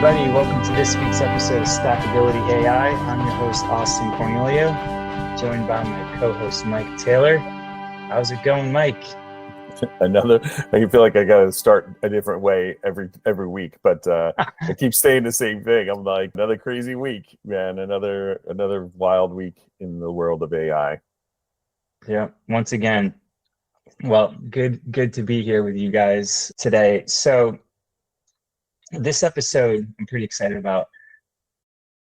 everybody. Welcome to this week's episode of Stackability AI. I'm your host, Austin Cornelio, joined by my co-host, Mike Taylor. How's it going, Mike? I feel like I got to start a different way every week, but I keep saying the same thing. I'm like, another crazy week, man. Another wild week in the world of AI. Yeah, once again. Well, good to be here with you guys today. So this episode, I'm pretty excited about.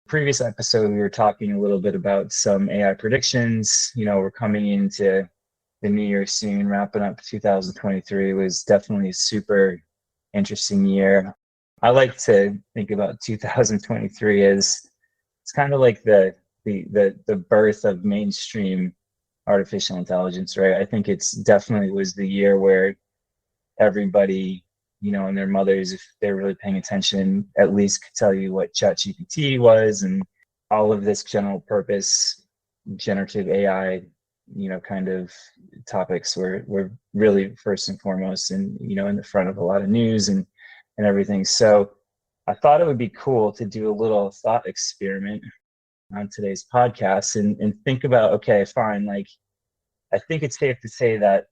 Previous episode, we were talking a little bit about some AI predictions. We're coming into the new year soon, wrapping up 2023. Was definitely a super interesting year. I like to think about 2023 as it's kind of like the birth of mainstream artificial intelligence, right? I think it's definitely was the year where everybody, and their mothers, if they're really paying attention, at least could tell you what ChatGPT was and all of this general purpose generative AI, kind of topics were really first and foremost and, in the front of a lot of news and everything. So I thought it would be cool to do a little thought experiment on today's podcast and think about, okay, fine. Like, I think it's safe to say that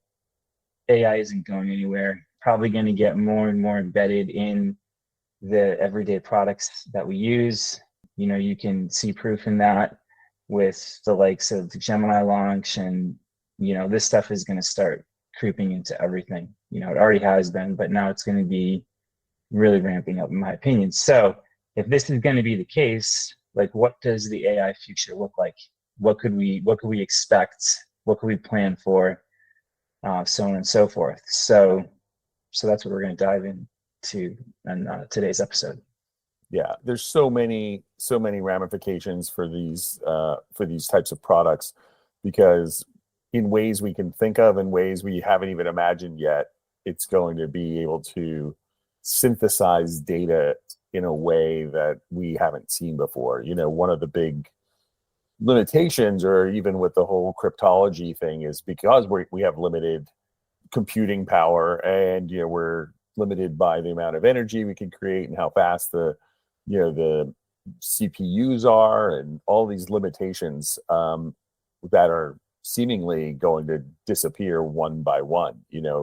AI isn't going anywhere, probably going to get more and more embedded in the everyday products that we use. You can see proof in that with the likes of the Gemini launch, and this stuff is going to start creeping into everything. It already has been, but now it's going to be really ramping up, in my opinion. So if this is going to be the case, like, what does the AI future look like? What could we expect? What could we plan for? So on and so forth. So that's what we're going to dive into in today's episode. Yeah, there's so many ramifications for these types of products, because in ways we can think of and ways we haven't even imagined yet, it's going to be able to synthesize data in a way that we haven't seen before. One of the big limitations, or even with the whole cryptology thing, is because we have limited computing power, and we're limited by the amount of energy we can create and how fast the CPUs are, and all these limitations that are seemingly going to disappear one by one.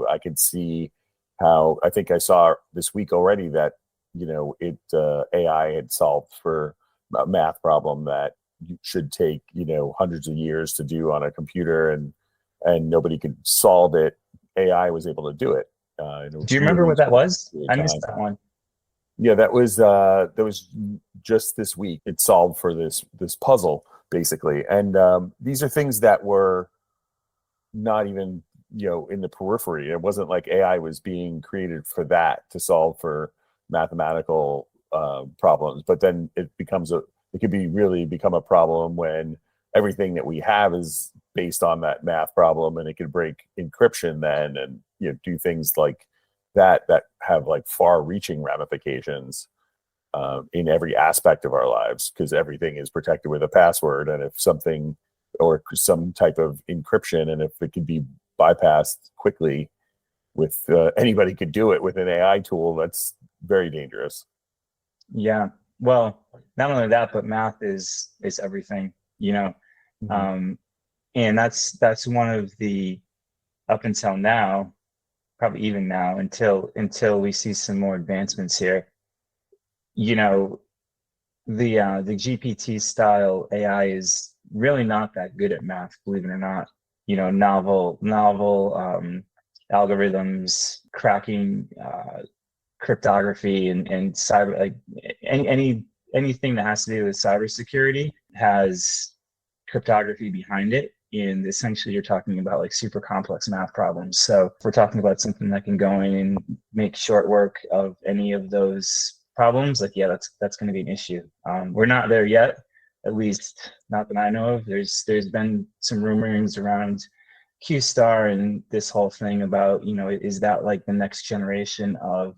I could see how, I think I saw this week already that AI had solved for a math problem that should take hundreds of years to do on a computer, and nobody could solve it. AI was able to do it. Do you remember what that was? I missed that one. Yeah, that was just this week. It solved for this puzzle, basically, and these are things that were not even in the periphery. It wasn't like AI was being created for that, to solve for mathematical problems. But then it could really become a problem when everything that we have is based on that math problem, and it could break encryption then, and do things like that have like far-reaching ramifications in every aspect of our lives, because everything is protected with a password, and if something or some type of encryption, and if it could be bypassed quickly with anybody could do it with an AI tool, that's very dangerous. Yeah, well, not only that, but math is everything, Mm-hmm. And that's one of the, up until now, probably even now, until we see some more advancements here, the GPT style AI is really not that good at math, believe it or not. Novel algorithms, cracking cryptography and cyber, like anything that has to do with cybersecurity has cryptography behind it. And essentially you're talking about like super complex math problems. So if we're talking about something that can go in and make short work of any of those problems, like, yeah, that's going to be an issue. We're not there yet, at least not that I know of. There's been some rumors around Q-Star and this whole thing about, is that like the next generation of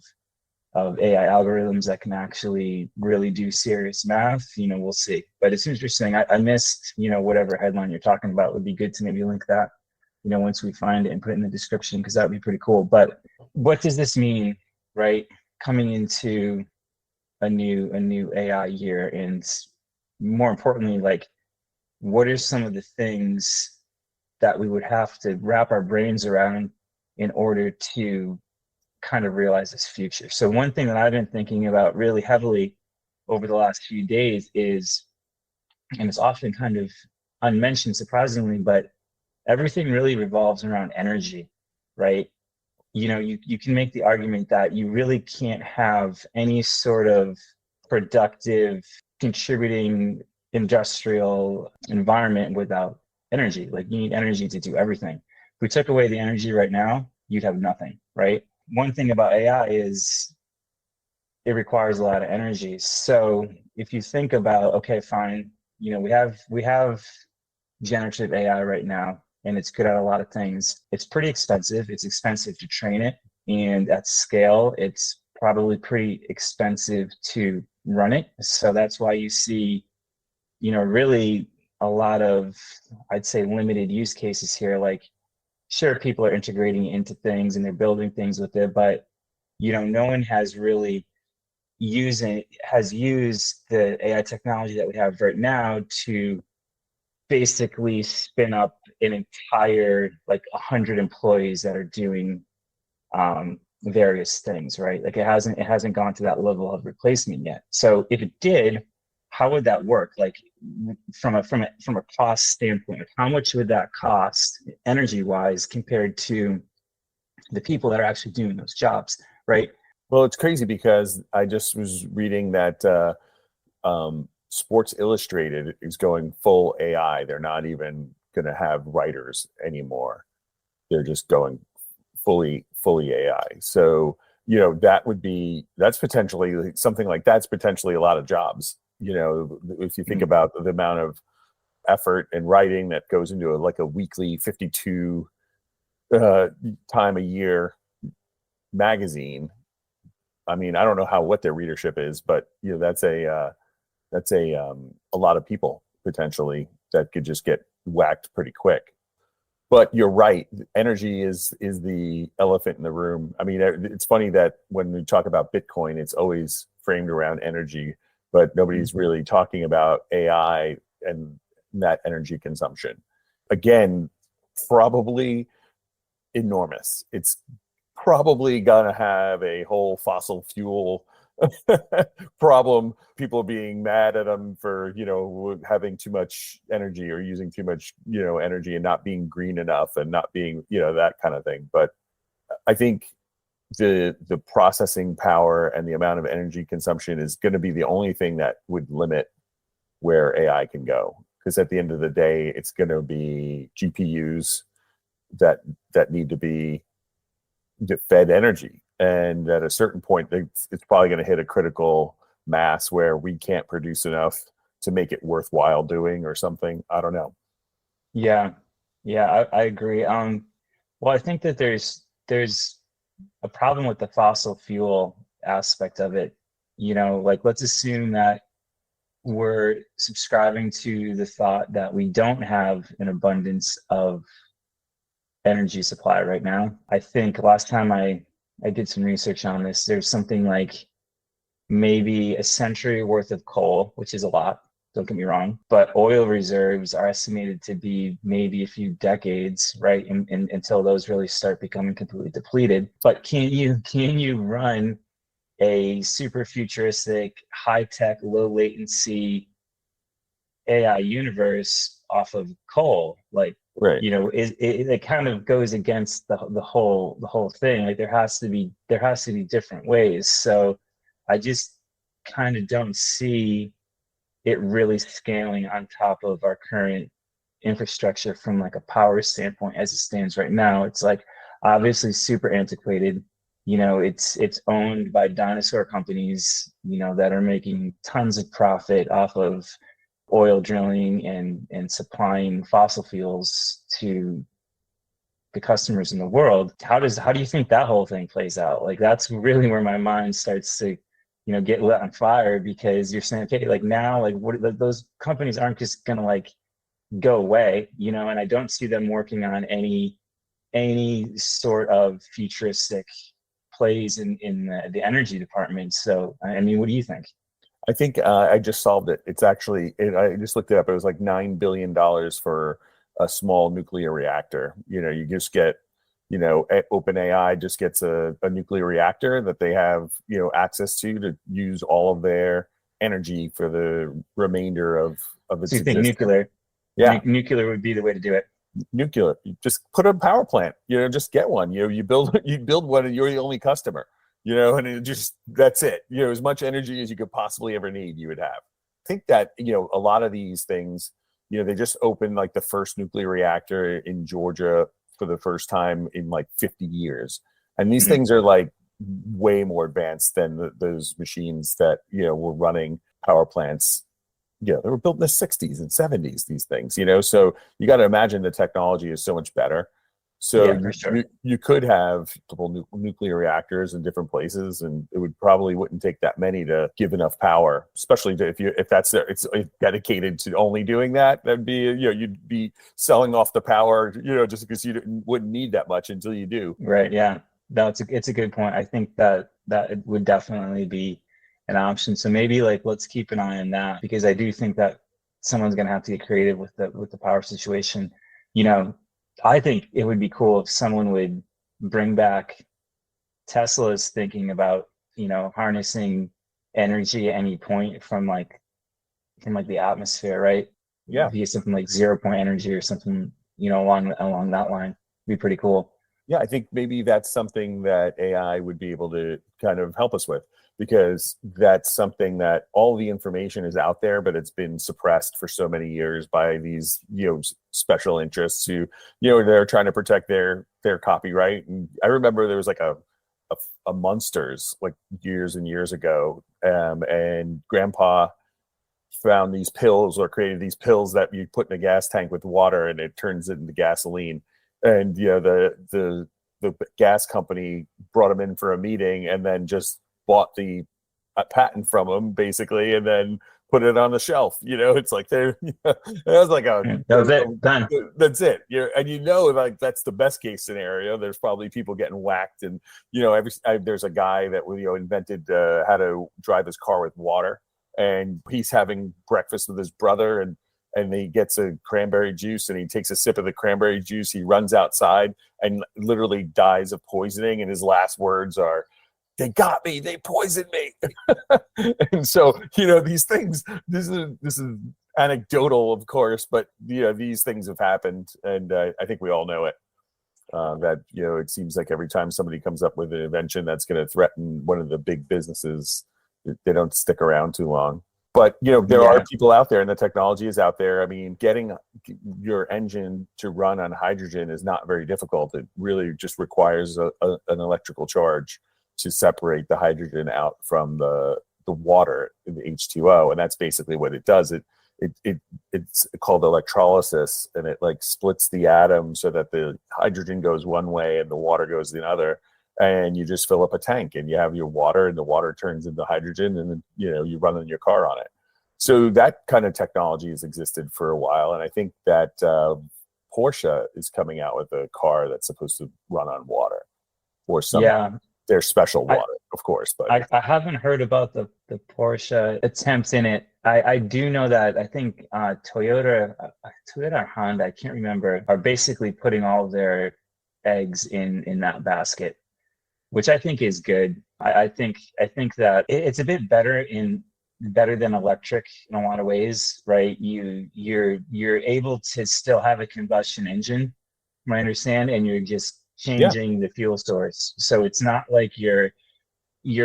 AI algorithms that can actually really do serious math? We'll see. But it's interesting. I missed, whatever headline you're talking about. It would be good to maybe link that, once we find it and put it in the description, because that would be pretty cool. But what does this mean, right? Coming into a new AI year, and more importantly, like, what are some of the things that we would have to wrap our brains around in order to kind of realize this future? So one thing that I've been thinking about really heavily over the last few days is, and it's often kind of unmentioned surprisingly, but everything really revolves around energy, right? You can make the argument that you really can't have any sort of productive, contributing industrial environment without energy. Like, you need energy to do everything. If we took away the energy right now, you'd have nothing, right? One thing about AI is it requires a lot of energy. So if you think about, okay, fine, we have generative AI right now, and it's good at a lot of things. It's pretty expensive. It's expensive to train it, and at scale, it's probably pretty expensive to run it. So that's why you see, really a lot of, I'd say, limited use cases here. Like, sure, people are integrating it into things and they're building things with it, but no one has really used the AI technology that we have right now to basically spin up an entire, like, 100 employees that are doing various things, right? Like, it hasn't gone to that level of replacement yet. So if it did, how would that work? Like, from a cost standpoint, like, how much would that cost energy wise compared to the people that are actually doing those jobs, right? Well, it's crazy because I just was reading that Sports Illustrated is going full AI. They're not even going to have writers anymore. They're just going fully AI. So, that's potentially something like that's potentially a lot of jobs. If you think about the amount of effort and writing that goes into a weekly 52 time a year magazine. I mean, I don't know what their readership is, but that's a lot of people potentially that could just get whacked pretty quick. But you're right, energy is the elephant in the room. I mean, it's funny that when we talk about Bitcoin, it's always framed around energy, but nobody's really talking about AI and that energy consumption. Again, probably enormous. It's probably gonna have a whole fossil fuel problem. People being mad at them for having too much energy or using too much energy and not being green enough and not being that kind of thing. But I think the processing power and the amount of energy consumption is going to be the only thing that would limit where AI can go, because at the end of the day, it's going to be GPUs that need to be fed energy, and at a certain point it's probably going to hit a critical mass where we can't produce enough to make it worthwhile doing or something. I don't know. Yeah, I agree. Well, I think that there's a problem with the fossil fuel aspect of it. Like, let's assume that we're subscribing to the thought that we don't have an abundance of energy supply right now. I think last time I did some research on this, there's something like maybe a century worth of coal, which is a lot, don't get me wrong, but oil reserves are estimated to be maybe a few decades, right? Until those really start becoming completely depleted. But can you run a super futuristic, high-tech, low latency AI universe off of coal? Like, Right. it kind of goes against the whole thing. Like, there has to be different ways. So I just kind of don't see it really scaling on top of our current infrastructure from, like, a power standpoint as it stands right now. It's like, obviously super antiquated. It's owned by dinosaur companies, that are making tons of profit off of oil drilling and supplying fossil fuels to the customers in the world. How do you think that whole thing plays out? Like, that's really where my mind starts to get lit on fire, because you're saying, okay, like, now, like, those companies aren't just gonna, like, go away, and I don't see them working on any sort of futuristic plays in the energy department. So, I mean, what do you think? I think I just solved it. It's actually, I just looked it up. It was like $9 billion for a small nuclear reactor. You just get, OpenAI just gets a nuclear reactor that they have, access to use all of their energy for the remainder of its So you think existence. nuclear? Yeah, Nuclear would be the way to do it. nuclear. You just put a power plant. Just get one. You build one, and you're the only customer. And that's it. As much energy as you could possibly ever need, you would have. I think that a lot of these things, they just opened like the first nuclear reactor in Georgia for the first time in like 50 years, and these things are like way more advanced than those machines that were running power plants. They were built in the 60s and 70s, these things, so you got to imagine the technology is so much better. So Yeah, for sure. you could have multiple nuclear reactors in different places, and it wouldn't take that many to give enough power, especially if it's dedicated to only doing that. That'd be you'd be selling off the power just because you wouldn't need that much until you do. Right. Yeah. It's a good point. I think that it would definitely be an option. So maybe like let's keep an eye on that, because I do think that someone's gonna have to get creative with the power situation. You know, I think it would be cool if someone would bring back Tesla's thinking about, harnessing energy at any point from the atmosphere, right? Yeah. Be something like 0 point energy or something, along that line. Be pretty cool. Yeah, I think maybe that's something that AI would be able to kind of help us with, because that's something that all the information is out there, but it's been suppressed for so many years by these, special interests who, they're trying to protect their copyright. And I remember there was like a Munsters like years and years ago, and Grandpa found these pills, or created these pills that you put in a gas tank with water and it turns it into gasoline. And the gas company brought him in for a meeting and then just bought the patent from him basically, and then put it on the shelf. It's like they're that was like That was it. Done. that's it. And like that's the best case scenario. There's probably people getting whacked, and there's a guy that invented how to drive his car with water, and he's having breakfast with his brother, and he gets a cranberry juice, and he takes a sip of the cranberry juice. He runs outside and literally dies of poisoning. And his last words are, "They got me. They poisoned me." And so, these things, this is anecdotal, of course, but, these things have happened. And I think we all know it. That, it seems like every time somebody comes up with an invention that's going to threaten one of the big businesses, they don't stick around too long. But, there are people out there, and the technology is out there. I mean, getting your engine to run on hydrogen is not very difficult. It really just requires an electrical charge to separate the hydrogen out from the water in the H2O. And that's basically what it does. It's called electrolysis, and it like splits the atom so that the hydrogen goes one way and the water goes the other. And you just fill up a tank, and you have your water, and the water turns into hydrogen, and then, you run in your car on it. So that kind of technology has existed for a while. And I think that Porsche is coming out with a car that's supposed to run on water, or their special water, of course. But I haven't heard about the Porsche attempts in it. I do know that I think Toyota or Honda, I can't remember, are basically putting all of their eggs in that basket, which I think is good. I think that it's a bit better than electric in a lot of ways, right? You're able to still have a combustion engine, from what I understand, and you're just changing the fuel source. So it's not like you're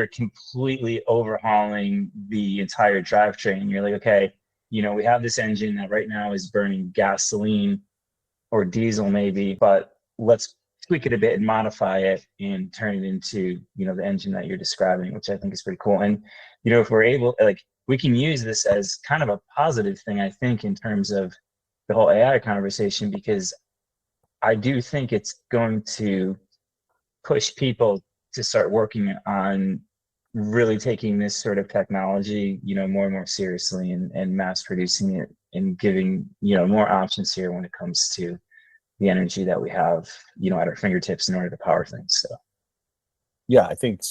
completely overhauling the entire drivetrain. You're like, okay, we have this engine that right now is burning gasoline or diesel maybe, but let's tweak it a bit and modify it and turn it into, the engine that you're describing, which I think is pretty cool. And, if we're able, like, we can use this as kind of a positive thing, I think, in terms of the whole AI conversation, because I do think it's going to push people to start working on really taking this sort of technology, more and more seriously, and mass producing it, and giving, more options here when it comes to the energy that we have, at our fingertips in order to power things. So Yeah, I think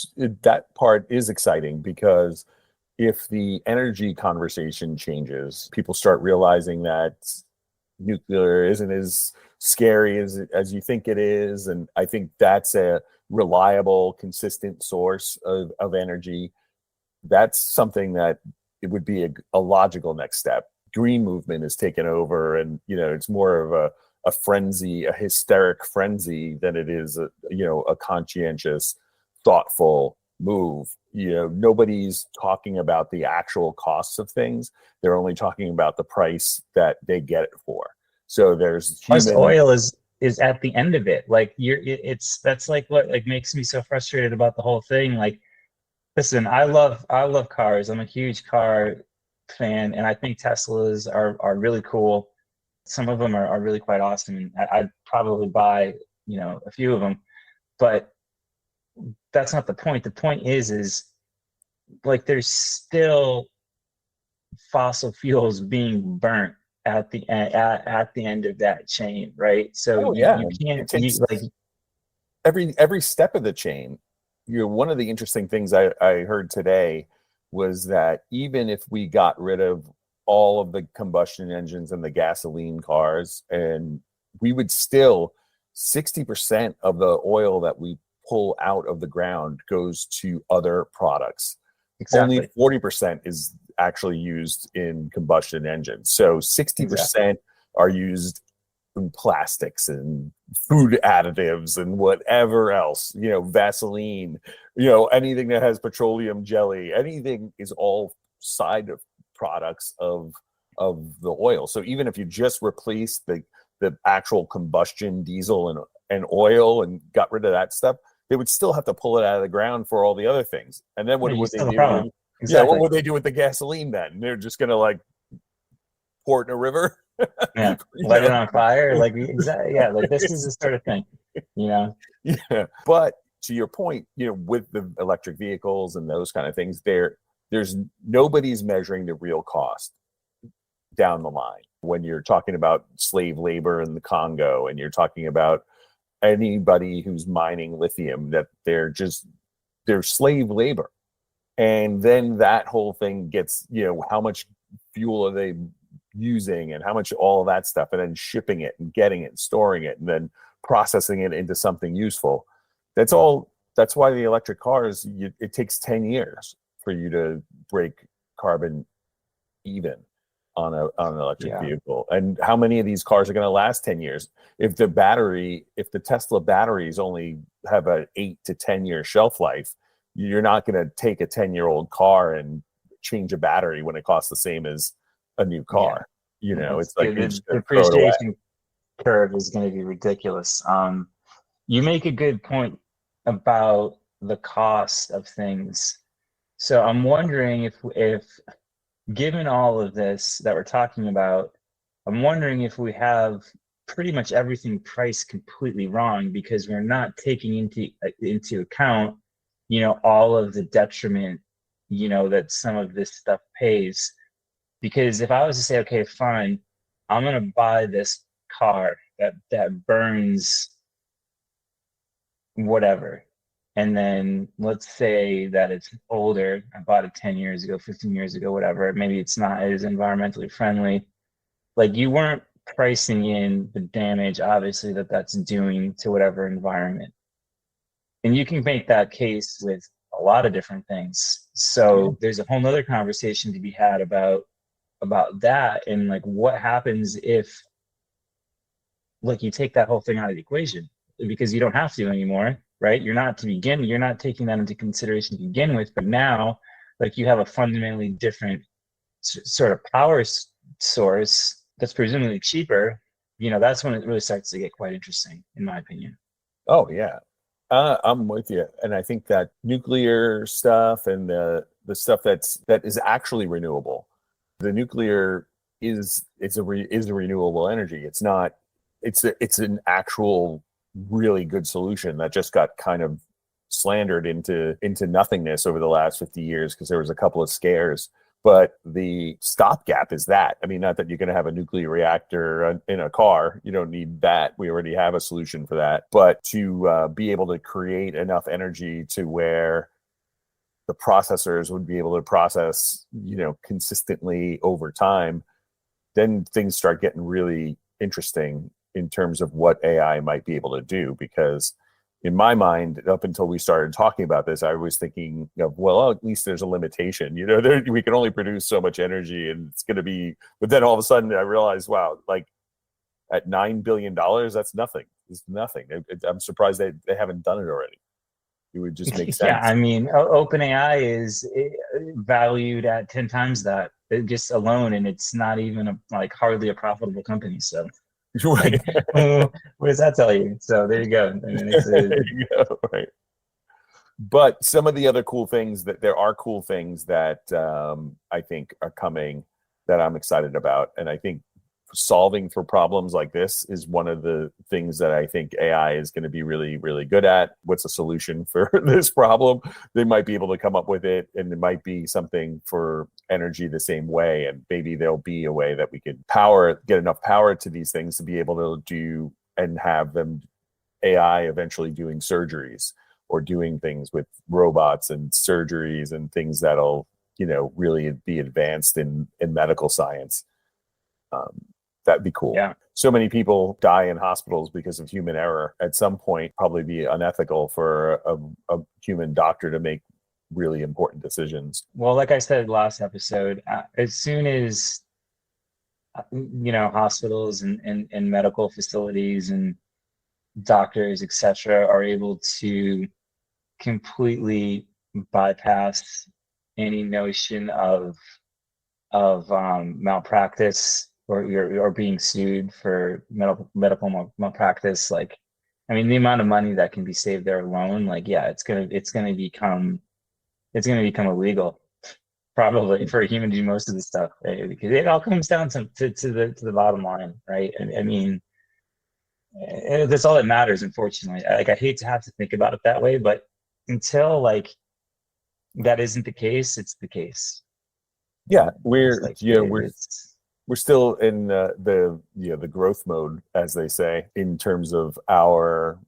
that part is exciting because if the energy conversation changes, people start realizing that nuclear isn't as scary as you think it is. And I think that's a reliable, consistent source of energy. That's something that it would be a logical next step. Green movement is taken over, and it's more of a frenzy, a hysteric frenzy, than it is a conscientious, thoughtful move. Nobody's talking about the actual costs of things. They're only talking about the price that they get it for. So there's Plus, human. oil is at the end of it. Like that's like what like makes me so frustrated about the whole thing. Like, listen, I love cars. I'm a huge car fan, and I think Teslas are really cool. Some of them are really quite awesome, and I'd probably buy a few of them. But that's not the point. The point is like there's still fossil fuels being burnt at the end of that chain, right? So Oh you yeah, you it can't takes you like every step of the chain. One of the interesting things I heard today was that even if we got rid of all of the combustion engines and the gasoline cars, and we would still 60% of the oil that we pull out of the ground goes to other products. Only exactly 40% is actually used in combustion engines. So 60% are used in plastics and food additives and whatever else, Vaseline, anything that has petroleum jelly, anything is all side of products of the oil. So even if you just replaced the actual combustion diesel and oil and got rid of that stuff, they would still have to pull it out of the ground for all the other things. And then what you would they still have a do? problem. Yeah, what Exactly. would they do with the gasoline then? They're just gonna like pour it in a river. Yeah. you Light it know on fire. Like exactly. Yeah. Like this is the sort of thing, you know? yeah, but to your point, with the electric vehicles and those kind of things, there's nobody's measuring the real cost down the line. When you're talking about slave labor in the Congo, and you're talking about anybody who's mining lithium, that they're slave labor. And then that whole thing gets, how much fuel are they using, and how much all of that stuff, and then shipping it and getting it and storing it and then processing it into something useful. That's why the electric cars, it takes 10 years for you to break carbon even on an electric Yeah. vehicle. And how many of these cars are going to last 10 years? If the Tesla batteries only have an 8 to 10 year shelf life, you're not going to take a 10-year-old car and change a battery when it costs the same as a new Yeah. car. It's like you're The just going to throw it away. depreciation curve is going to be ridiculous. You make a good point about the cost of things. So I'm wondering if given all of this that we're talking about, I'm wondering if we have pretty much everything priced completely wrong because we're not taking into account, all of the detriment, that some of this stuff pays. Because if I was to say, okay, fine, I'm gonna buy this car that burns whatever, and then let's say that it's older. I bought it 10 years ago, 15 years ago, whatever. Maybe it's not as environmentally friendly. Like you weren't pricing in the damage, obviously, that's doing to whatever environment. And you can make that case with a lot of different things. Yeah. So there's a whole nother conversation to be had about that, and like what happens if like you take that whole thing out of the equation because you don't have to anymore, right? You're not taking that into consideration to begin with, but now like you have a fundamentally different sort of power source that's presumably cheaper. That's when it really starts to get quite interesting, in my opinion. Oh yeah, I'm with you, and I think that nuclear stuff and the stuff that is actually renewable, the nuclear is a renewable energy. It's not. It's an actual really good solution that just got kind of slandered into nothingness over the last 50 years because there was a couple of scares. But the stopgap is that. I mean, not that you're going to have a nuclear reactor in a car. You don't need that. We already have a solution for that. But to be able to create enough energy to where the processors would be able to process, consistently over time, then things start getting really interesting in terms of what AI might be able to do. Because in my mind, up until we started talking about this, I was thinking of, well, at least there's a limitation. We can only produce so much energy, and it's going to be. But then all of a sudden, I realized, wow, like at $9 billion, that's nothing. It's nothing. I'm surprised they haven't done it already. It would just make sense. Yeah, I mean, OpenAI is valued at 10 times that just alone, and it's not even hardly a profitable company. So, Right. What does that tell you? So there you go. I mean, there you go. Right. But some of the other cool things there are cool things that I think are coming that I'm excited about, and I think solving for problems like this is one of the things that I think AI is going to be really, really good at. What's a solution for this problem? They might be able to come up with it, and it might be something for energy the same way. And maybe there'll be a way that we could get enough power to these things to be able to do and have them AI eventually doing surgeries or doing things with robots and surgeries and things that'll, really be advanced in medical science. That'd be cool. Yeah. So many people die in hospitals because of human error. At some point, probably be unethical for a human doctor to make really important decisions. Well, like I said last episode, as soon as hospitals and medical facilities and doctors, etc., are able to completely bypass any notion of malpractice or being sued for medical malpractice, the amount of money that can be saved there alone, it's gonna become illegal probably for a human to do most of this stuff, right? Because it all comes down to the bottom line, right? I mean, that's all that matters, unfortunately. I hate to have to think about it that way, but until that isn't the case, it's the case. Yeah, we're still in the growth mode, as they say, in terms of our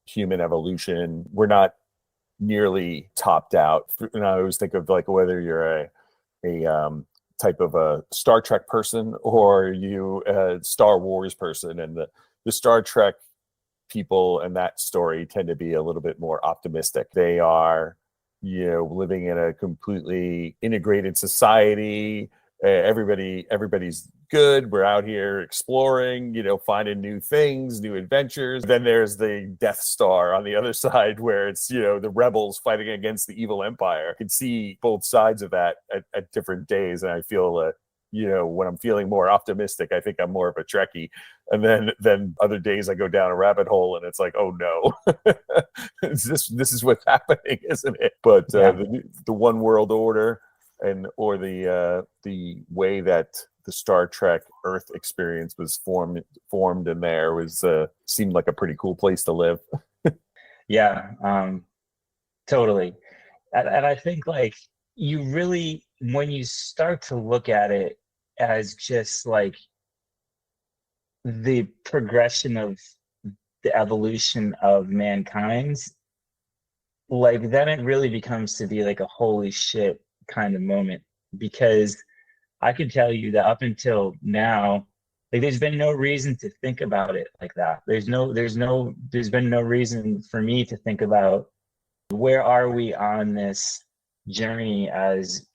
human evolution. We're not nearly topped out. And I always think of whether you're a type of a Star Trek person or you a Star Wars person, and the Star Trek people and that story tend to be a little bit more optimistic. They are living in a completely integrated society. Everybody's good. We're out here exploring, finding new things, new adventures. Then there's the Death Star on the other side, where it's, the rebels fighting against the evil empire. I can see both sides of that at different days. And I feel, when I'm feeling more optimistic, I think I'm more of a Trekkie. And then other days I go down a rabbit hole and it's like, oh no, this is what's happening, isn't it? But the one world order or the way that the Star Trek Earth experience was formed in there seemed like a pretty cool place to live. Yeah, totally. And I think you really, when you start to look at it as just the progression of the evolution of mankind, then it really becomes to be a holy shit kind of moment. Because I can tell you that up until now, there's been no reason to think about it like that. There's been no reason for me to think about where are we on this journey as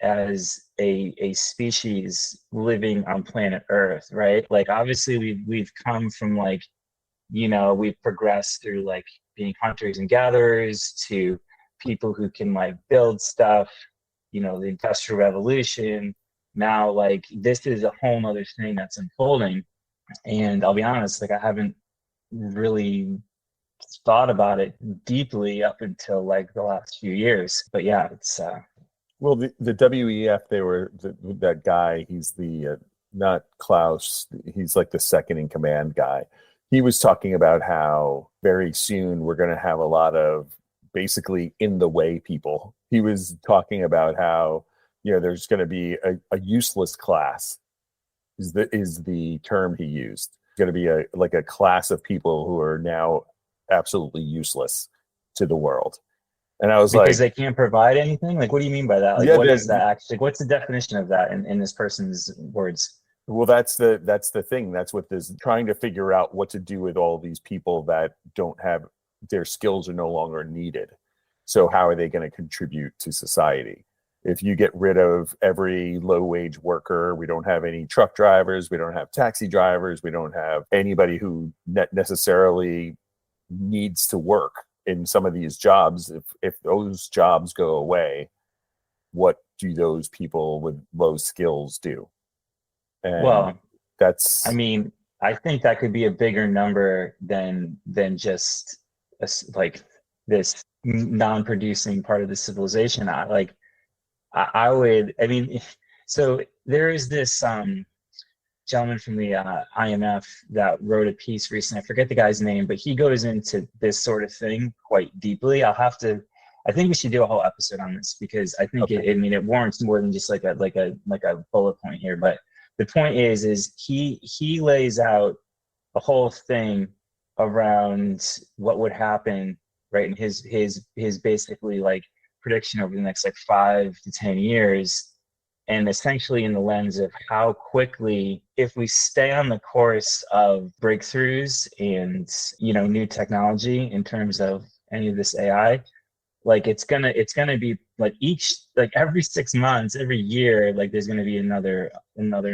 a species living on planet Earth, right? Obviously we've come from we've progressed through being hunters and gatherers to people who can build stuff, the Industrial Revolution. Now this is a whole other thing that's unfolding, and I'll be honest, I haven't really thought about it deeply up until the last few years. But yeah, it's well, the WEF, that guy, he's the not Klaus, he's the second in command guy. He was talking about how very soon we're going to have a lot of basically in the way people. He was talking about how there's going to be a useless class is the term he used. It's going to be a class of people who are now absolutely useless to the world. And I was Because like, they can't provide anything? Like, what do you mean by that? Like, yeah, what is that actually? What's the definition of that in this person's words? well, that's the thing. That's what this trying to figure out what to do with all these people that don't have their skills are no longer needed. So how are they going to contribute to society? If you get rid of every low wage worker, we don't have any truck drivers, we don't have taxi drivers, we don't have anybody who necessarily needs to work in some of these jobs. If those jobs go away, what do those people with low skills do? And Well, I that's mean, I think that could be a bigger number than just like this non-producing part of the civilization. I would, I mean, so there is this gentleman from the IMF that wrote a piece recently. I forget the guy's name, but he goes into this sort of thing quite deeply. I think we should do a whole episode on this because I think okay. I mean, it warrants more than just like a bullet point here. But the point is he lays out a whole thing around what would happen, right? And his basically like prediction over the next like 5 to 10 years, and essentially in the lens of how quickly, if we stay on the course of breakthroughs and new technology in terms of any of this AI, like it's gonna be like every 6 months, every year, like there's gonna be another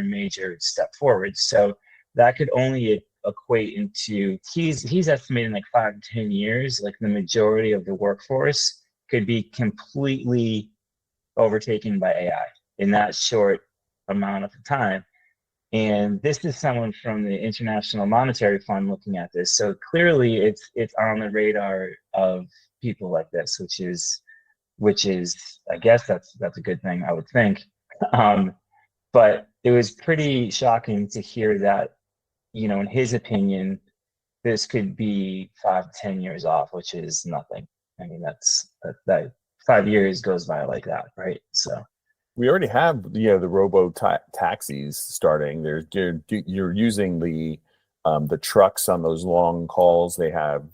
major step forward. So that could only equate into he's estimating like 5 to 10 years, like the majority of the workforce could be completely overtaken by AI in that short amount of time. And this is someone from the International Monetary Fund looking at this. So clearly it's on the radar of people like this, which is I guess that's a good thing, I would think. Um, but it was pretty shocking to hear that, in his opinion, this could be 5 to 10 years off, which is nothing. I mean, that 5 years goes by like that, right? So We already have the robo taxis starting. You're using the trucks on those long calls. They have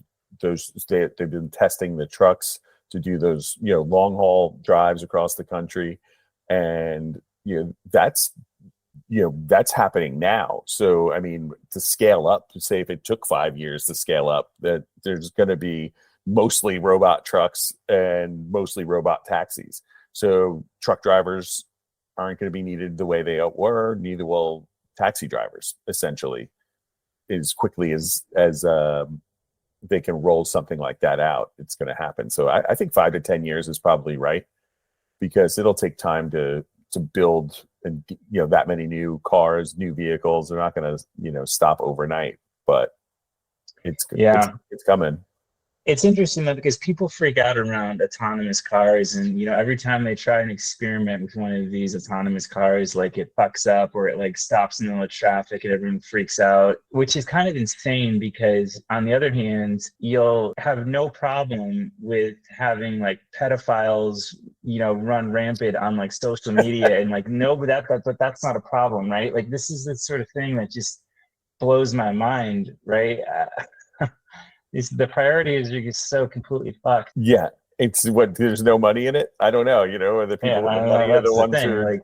they've been testing the trucks to do those long haul drives across the country, and that's happening now. So I mean, to scale up, to say if it took 5 years to scale up, that there's going to be mostly robot trucks and mostly robot taxis. So truck drivers aren't going to be needed the way they were. Neither will taxi drivers. Essentially, as quickly as they can roll something like that out, it's going to happen. So I think 5 to 10 years is probably right, because it'll take time to build and that many new cars, new vehicles. They're not going to stop overnight, but yeah, it's coming. it's interesting though, because people freak out around autonomous cars, and every time they try and experiment with one of these autonomous cars, like it fucks up or it like stops in the middle of traffic and everyone freaks out, which is kind of insane. Because on the other hand, you'll have no problem with having like pedophiles run rampant on like social media, and like no, but that's not a problem, right? Like this is the sort of thing that just blows my mind, right? The priorities are just so completely fucked. Yeah, it's what there's no money in it. I don't know. Or the Yeah, people with the money are the that's the ones who thing. are. Like,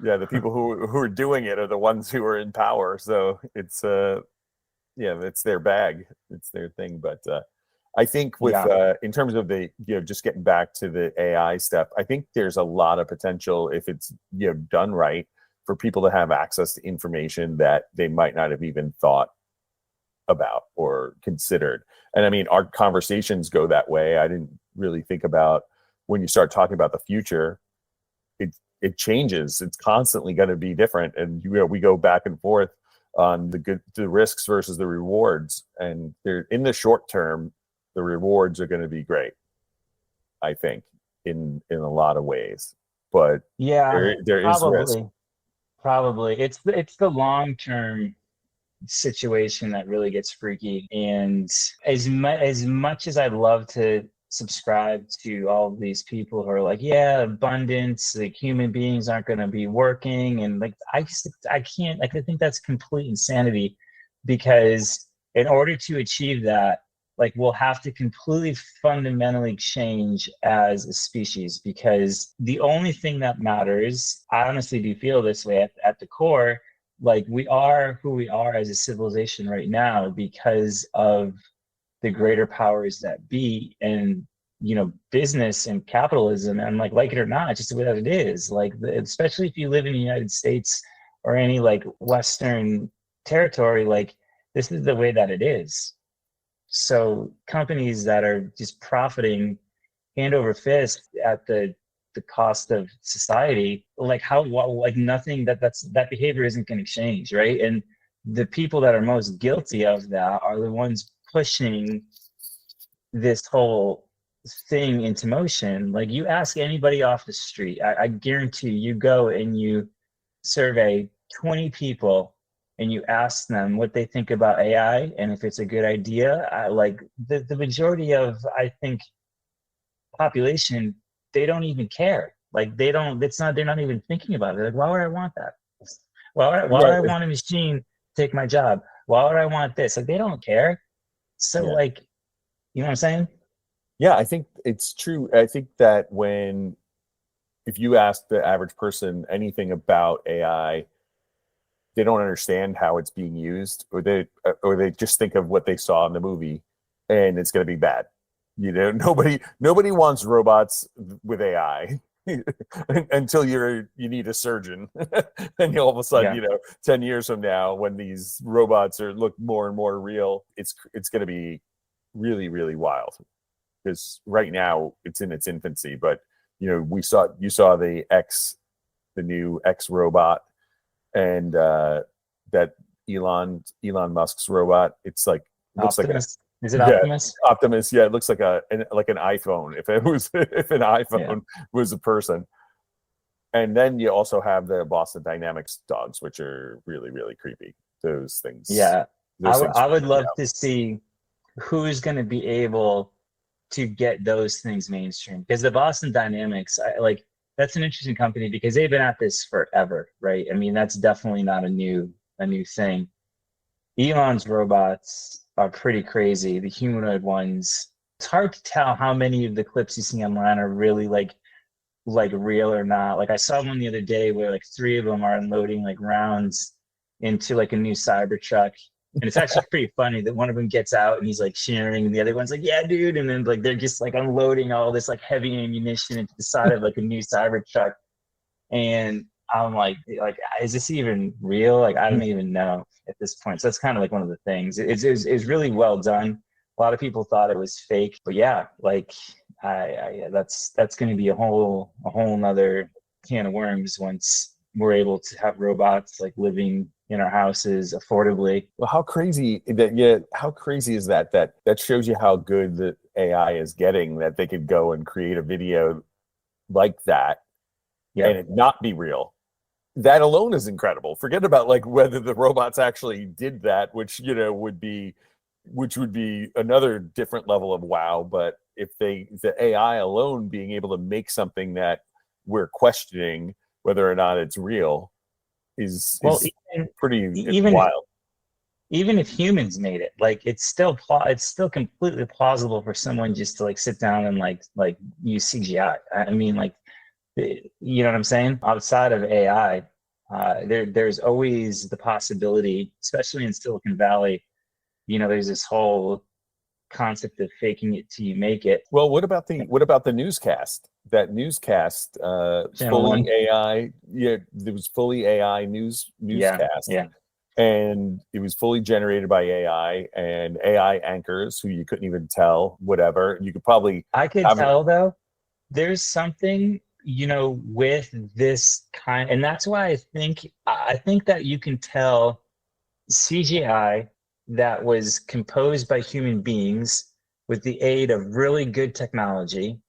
Yeah, the people who are doing it are the ones who are in power. So it's yeah, it's their bag, it's their thing. But I think with yeah, in terms of the just getting back to the AI stuff, I think there's a lot of potential if it's done right for people to have access to information that they might not have even thought about or considered. And I mean, our conversations go that way. I didn't really think about when you start talking about the future, it changes. It's constantly going to be different, and we go back and forth on the risks versus the rewards. And they're in the short term, the rewards are going to be great, I think, in a lot of ways. But yeah, there is risk. probably. It's the long term situation that really gets freaky. And as much as I'd love to subscribe to all of these people who are like, yeah, abundance, like human beings aren't going to be working. And like, I can't, like, I think that's complete insanity, because in order to achieve that, like, we'll have to completely fundamentally change as a species, because the only thing that matters, I honestly do feel this way at the core, like, we are who we are as a civilization right now because of the greater powers that be, and business and capitalism, and like it or not, just the way that it is, like, especially if you live in the United States or any like Western territory, like, this is the way that it is. So companies that are just profiting hand over fist at the cost of society, like, like, nothing, that behavior isn't going to change, right? And the people that are most guilty of that are the ones pushing this whole thing into motion. Like, you ask anybody off the street, I guarantee you go and you survey 20 people and you ask them what they think about AI and if it's a good idea. Like, the majority of, I think, population, they don't even care. Like, they're not even thinking about it. Like, why would I want that? Why would I want a machine to take my job? Why would I want this? Like, they don't care. So, Yeah. like, you know what I'm saying? Yeah, I think it's true. I think that if you ask the average person anything about AI, they don't understand how it's being used, or they just think of what they saw in the movie, and it's going to be bad. Nobody wants robots with AI until you need a surgeon, and all of a sudden, Yeah. 10 years from now, when these robots look more and more real, it's going to be really, really wild. Because right now it's in its infancy, but you saw the new X robot, and that Elon Musk's robot. It's like, looks Optimus. Is it like Optimus? Optimus. Yeah, it looks like an iPhone. If an iPhone was a person. And then you also have the Boston Dynamics dogs, which are really, really creepy. Those things. Yeah. Those things I would love to see who's going to be able to get those things mainstream, because the Boston Dynamics, that's an interesting company because they've been at this forever, right? I mean, that's definitely not a new thing. Elon's robots are pretty crazy. The humanoid ones, it's hard to tell how many of the clips you see online are really like real or not. Like, I saw one the other day where like 3 of them are unloading like rounds into like a new Cybertruck. And it's actually pretty funny that one of them gets out and he's like sharing, and the other one's like, yeah, dude. And then like they're just like unloading all this like heavy ammunition into the side of like a new Cybertruck. And I'm like, is this even real? Like, I don't even know at this point. So that's kind of like one of the things. It's really well done. A lot of people thought it was fake, but yeah, like, that's going to be a whole nother can of worms once we're able to have robots like living in our houses affordably. Well, how crazy is that? That shows you how good the AI is getting, that they could go and create a video like that and it not be real. That alone is incredible. Forget about like whether the robots actually did that, which would be another different level of wow. But if the AI alone being able to make something that we're questioning whether or not it's real is pretty wild. Even if humans made it, like, it's still completely plausible for someone just to like sit down and like use CGI. I mean, like, you know what I'm saying? Outside of AI, there's always the possibility, especially in Silicon Valley. There's this whole concept of faking it till you make it. Well, what about the newscast? That newscast, fully AI. Yeah, it was fully AI newscast. Yeah. And it was fully generated by AI and AI anchors who you couldn't even tell, whatever. You could probably... I could tell, though, there's something, with this kind, and that's why I think that you can tell CGI that was composed by human beings with the aid of really good technology,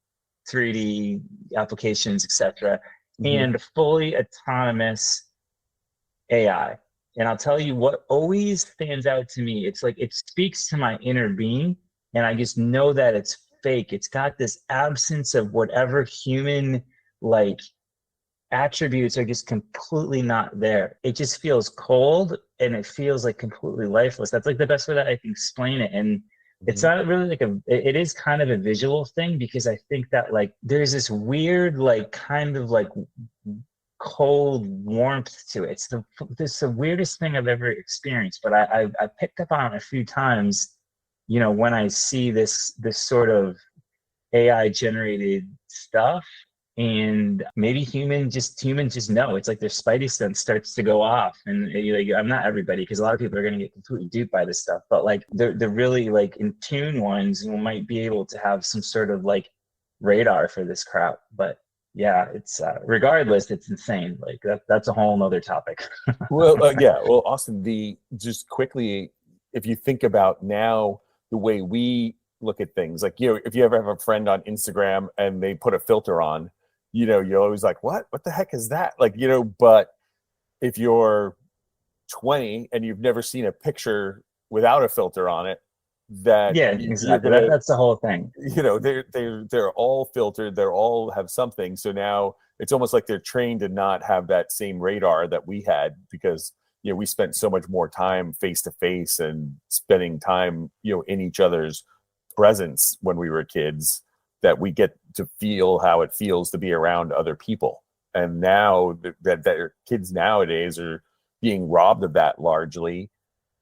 3D applications, etc., and fully autonomous AI. And I'll tell you what always stands out to me. It's like it speaks to my inner being, and I just know that it's fake. It's got this absence of whatever human like attributes are just completely not there. It just feels cold and it feels like completely lifeless. That's like the best way that I can explain it. And it's not really like it is kind of a visual thing, because I think that like there's this weird like kind of like cold warmth to it. It's the weirdest thing I've ever experienced, but I picked up on it a few times, you know, when I see this sort of AI generated stuff. And maybe humans just know. It's like their spidey sense starts to go off. And like, I'm not everybody, because a lot of people are going to get completely duped by this stuff, but like the really like in tune ones might be able to have some sort of like radar for this crap. But yeah, it's regardless, it's insane. Like that's a whole nother topic. Well, yeah. Well, Austin, just quickly, if you think about now the way we look at things, like, you know, if you ever have a friend on Instagram and they put a filter on, you know, you're always like, what the heck is that? Like, you know, but if you're 20 and you've never seen a picture without a filter on it, that yeah, exactly. That's the whole thing. You know, they're all filtered. They're all have something. So now it's almost like they're trained to not have that same radar that we had, because, you know, we spent so much more time face to face and spending time, you know, in each other's presence when we were kids, that we get to feel how it feels to be around other people. And now that kids nowadays are being robbed of that largely,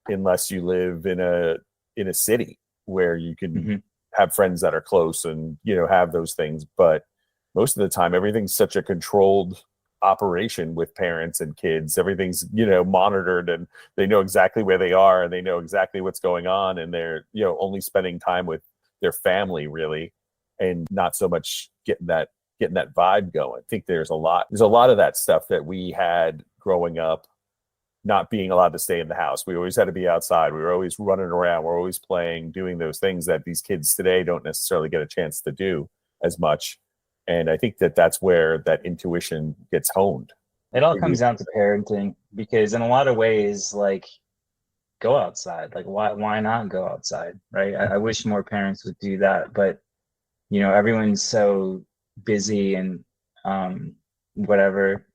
unless you live in a city where you can have friends that are close and, you know, have those things. But most of the time, everything's such a controlled operation with parents and kids. Everything's, you know, monitored, and they know exactly where they are, and they know exactly what's going on, and they're, you know, only spending time with their family really, and not so much getting that vibe going. I think there's a lot of that stuff that we had growing up, not being allowed to stay in the house. We always had to be outside. We were always running around. We're always playing, doing those things that these kids today don't necessarily get a chance to do as much. And I think that's where that intuition gets honed. It all comes down to parenting, because in a lot of ways, like, go outside. Like, why not go outside, right? I wish more parents would do that, but you know, everyone's so busy and whatever,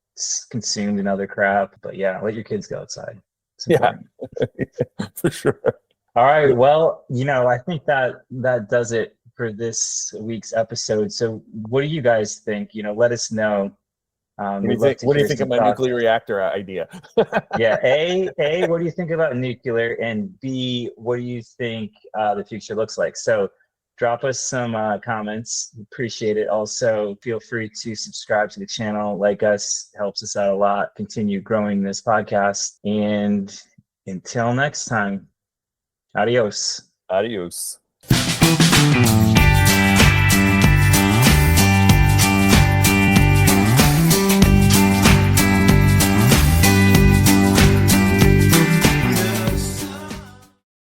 consumed in other crap. But yeah, let your kids go outside. Yeah, for sure. All right. Well, you know, I think that does it for this week's episode. So what do you guys think? You know, let us know. What do you think of my nuclear reactor idea? Yeah. A, what do you think about nuclear? And B, what do you think the future looks like? So drop us some comments. Appreciate it. Also, feel free to subscribe to the channel. Like us, helps us out a lot. Continue growing this podcast. And until next time, adios. Adios.